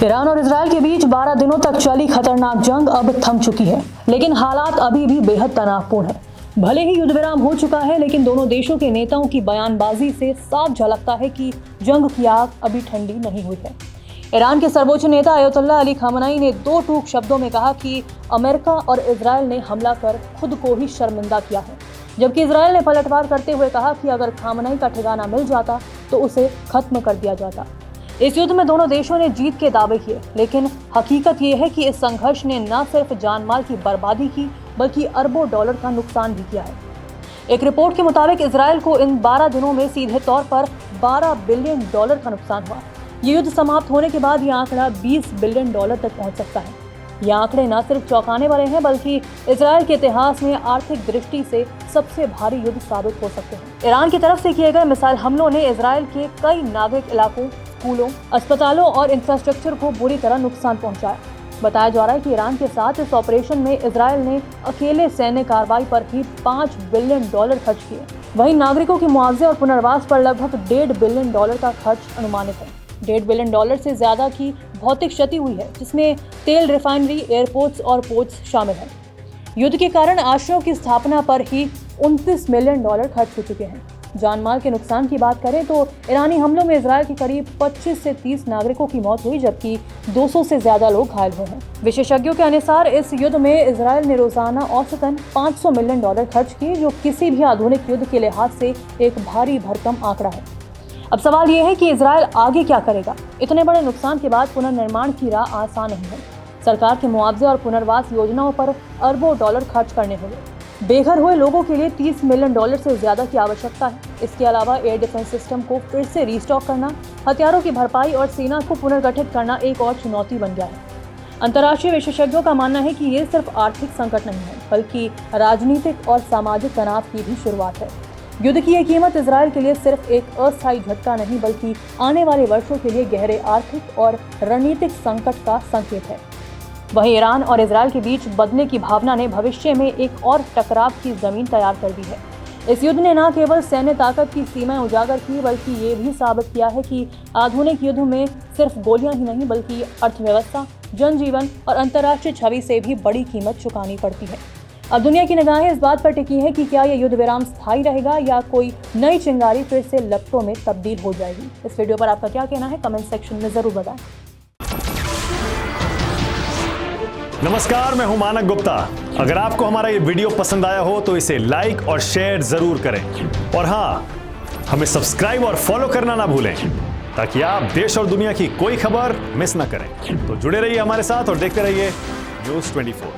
Iran और Israel के बीच 12 दिनों तक चली खतरनाक जंग अब थम चुकी है, लेकिन हालात अभी भी बेहद तनावपूर्ण है। भले ही युद्ध विराम हो चुका है, लेकिन दोनों देशों के नेताओं की बयानबाजी से साफ झलकता है कि जंग की आग अभी ठंडी नहीं हुई है। ईरान के सर्वोच्च नेता अयतुल्लाह अली खामनेई ने दो टूक शब्दों में कहा कि अमेरिका और इजरायल ने हमला कर खुद को ही शर्मिंदा किया है, जबकि इजरायल ने पलटवार करते हुए कहा कि अगर खामनेई का ठिकाना मिल जाता तो उसे खत्म कर दिया जाता। इस युद्ध में दोनों देशों ने जीत के दावे किए, लेकिन हकीकत ये है कि इस संघर्ष ने न सिर्फ जानमाल की बर्बादी की, बल्कि अरबों डॉलर का नुकसान भी किया है। एक रिपोर्ट के मुताबिक इजरायल को इन 12 दिनों में सीधे तौर पर 12 बिलियन डॉलर का नुकसान हुआ। ये युद्ध समाप्त होने के बाद यह आंकड़ा 20 बिलियन डॉलर तक पहुंच सकता है। ये आंकड़े न सिर्फ चौंकाने वाले हैं, बल्कि इजरायल के इतिहास में आर्थिक दृष्टि से सबसे भारी युद्ध साबित हो सकते हैं। ईरान की तरफ से किए गए मिसाइल हमलों ने इजरायल के कई नागरिक इलाकों, स्कूलों, अस्पतालों और इंफ्रास्ट्रक्चर को बुरी तरह नुकसान पहुंचाया। बताया जा रहा है कि ईरान के साथ इस ऑपरेशन में इजरायल ने अकेले सैन्य कार्रवाई पर ही 5 बिलियन डॉलर खर्च किए। वहीं नागरिकों के मुआवजे और पुनर्वास पर लगभग 1.5 बिलियन डॉलर का खर्च अनुमानित है। 1.5 बिलियन डॉलर से ज्यादा की भौतिक क्षति हुई है, जिसमें तेल रिफाइनरी, एयरपोर्ट्स और पोर्ट्स शामिल हैं। युद्ध के कारण आश्रयों की स्थापना पर ही 29 मिलियन डॉलर खर्च हो चुके हैं। जानमाल के नुकसान की बात करें तो ईरानी हमलों में इजरायल के करीब 25 से 30 नागरिकों की मौत हुई, जबकि 200 से ज्यादा लोग घायल हुए हैं। विशेषज्ञों के अनुसार इस युद्ध में इजरायल ने रोजाना औसतन 500 मिलियन डॉलर खर्च किए, जो किसी भी आधुनिक युद्ध के लिहाज से एक भारी भरकम आंकड़ा है। अब सवाल ये है कि इजरायल आगे क्या करेगा। इतने बड़े नुकसान के बाद पुनर्निर्माण की राह आसान नहीं है। सरकार के मुआवजे और पुनर्वास योजनाओं पर अरबों डॉलर खर्च करने होंगे। बेघर हुए लोगों के लिए 30 मिलियन डॉलर से ज्यादा की आवश्यकता है। इसके अलावा एयर डिफेंस सिस्टम को फिर से रीस्टॉक करना, हथियारों की भरपाई और सेना को पुनर्गठित करना एक और चुनौती बन गया है। अंतर्राष्ट्रीय विशेषज्ञों का मानना है कि ये सिर्फ आर्थिक संकट नहीं है, बल्कि राजनीतिक और सामाजिक तनाव की भी शुरुआत है। युद्ध की ये कीमत इजरायल के लिए सिर्फ एक अस्थायी झटका नहीं, बल्कि आने वाले वर्षों के लिए गहरे आर्थिक और रणनीतिक संकट का संकेत है। वहीं ईरान और इजरायल के बीच बदले की भावना ने भविष्य में एक और टकराव की जमीन तैयार कर दी है। इस युद्ध ने न केवल सैन्य ताकत की सीमाएं उजागर की, बल्कि ये भी साबित किया है कि आधुनिक युद्ध में सिर्फ गोलियां ही नहीं, बल्कि अर्थव्यवस्था, जनजीवन और अंतर्राष्ट्रीय छवि से भी बड़ी कीमत चुकानी पड़ती है। अब दुनिया की निगाहें इस बात पर टिकी है कि क्या यह युद्ध विराम स्थायी रहेगा या कोई नई चिंगारी फिर से लपटों में तब्दील हो जाएगी। इस वीडियो पर आपका क्या कहना है, कमेंट सेक्शन में जरूर बताएं। नमस्कार, मैं हूं मानक गुप्ता। अगर आपको हमारा ये वीडियो पसंद आया हो तो इसे लाइक और शेयर जरूर करें, और हां, हमें सब्सक्राइब और फॉलो करना ना भूलें, ताकि आप देश और दुनिया की कोई खबर मिस ना करें। तो जुड़े रहिए हमारे साथ और देखते रहिए न्यूज़ 24।